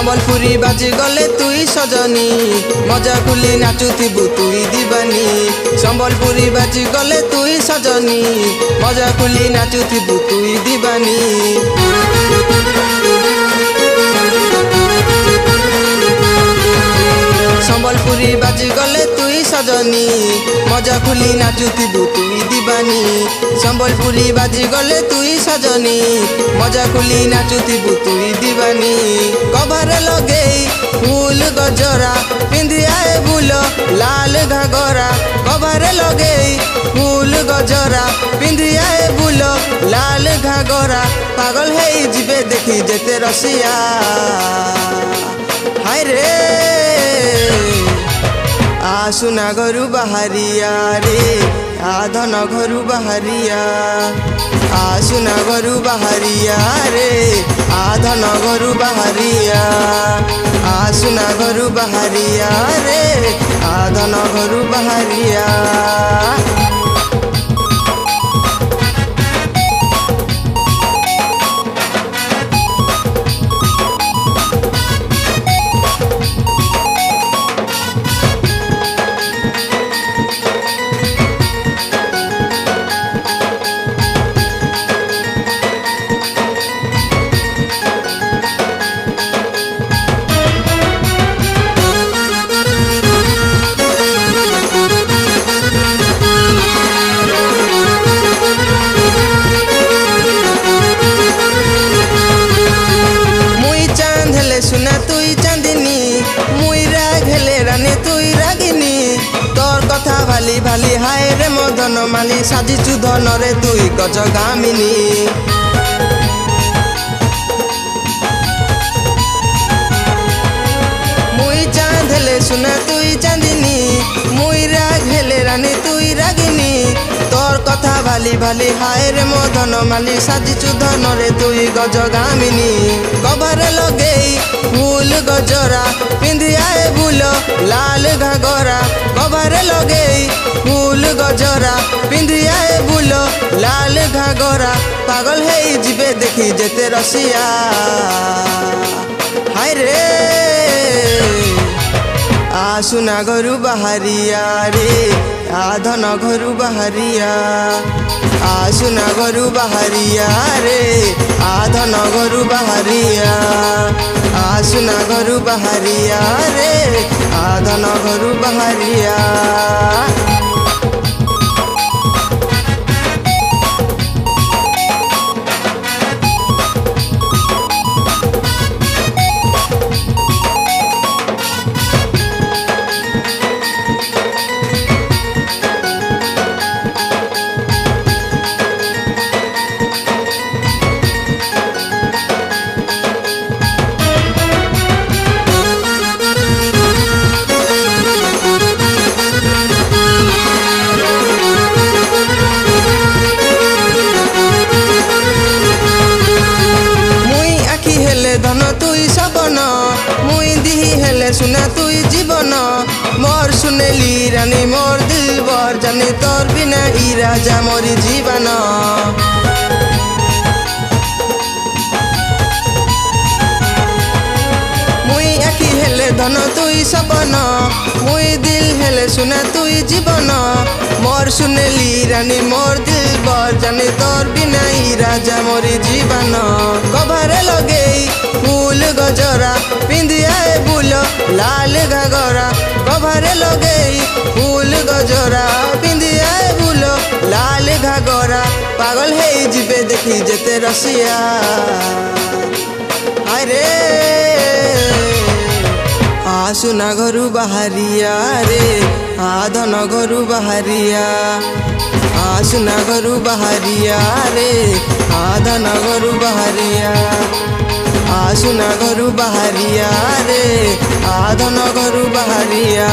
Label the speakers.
Speaker 1: সম্বলপুরী বাজি গলে তুই সজনী মজা খুলি নাচুথিবু তুই দিবানী সম্বলপুরী বাজি গলে তুই সজনী মজা খুলি নাচুথিবু তুই দিবানী সম্বলপুরী বাজি গলে তুই সজনী মজা খুলি নাচুথিবু তুই দিবানী সম্বলপুরী বাজি গলে তুই সজনী মজা খুলি নাচুথিবু তুই দিবানী কভারে লগেই ফুল গজরা পিন্ধিয়ায়ে বুল লাল ঘাগরা কভারে লগেই ফুল গজরা পিন্ধিয়ায়ে বুল লাল ঘাগরা পাগল হেই ଯିବେ দেখি যেতে রসিয়া হায় রে आसुना घरू बाहरिया रे आधन घरू बाहरिया आसुना घरू बाहरिया रे आधन घरू बाहरिया आसुना घरू बाहरिया रे आधन घरू बाहरिया सुना तुई चांदिनी मुई राग हेले रानी तुई रागिनी तोर कथा भाली भाली हाय रे मदन माली साजिचु धन रे तुई गज गामिनी मुई चांद हेले सुना तुई चांदिनी मुई राग हेले रानी तुई रागिनी तोर कथा भाली भाली हाय रे मदन माली साजिचु धन रे तुई गज गामिनी कभारे लगेई फूल गजरा पिंधियाए बुल लाल घागरा कभारे लगेई फूल गजरा पिंधियाए बुल लाल घागरा पागल हेई ଯିବେ देखी जेते रसिया हाय रे आसुना घरू बाहरिया रे आधन घरू बाहरिया आसुना घरू बाहरिया रे आधन घरू बाहरिया आसुना घरू बाहरिया रे आधन घरू बाहरिया धन तुई सबन मुई दिही हेले सुना तुई जीवन मोर सुनेली रानी मोर दिलबर जानी तोर बिना ई राजा मोरी जीवन मुई आखी हेले धन तुई सबन मुई दिल हेले सुना तुई जीवन मोर सुनेली रानी मोर दिलबर जानी तोर बिना ई राजा मोरी जीवन कभारे लगेई फूल गजरा पिंधियाए बुल लाल घागरा कभारे लगेई फूल गजरा पिंधियाए बुल लाल घागरा पागल हेई ଯିବେ देखी जेते रसिया हाय रे आसुना घरू बाहरिया रे आधन घरू बाहरिया आसुना घरू बाहरिया रे आधन घरू बाहरिया आसुना घरू बाहरिया रे आधन घरू बाहरिया।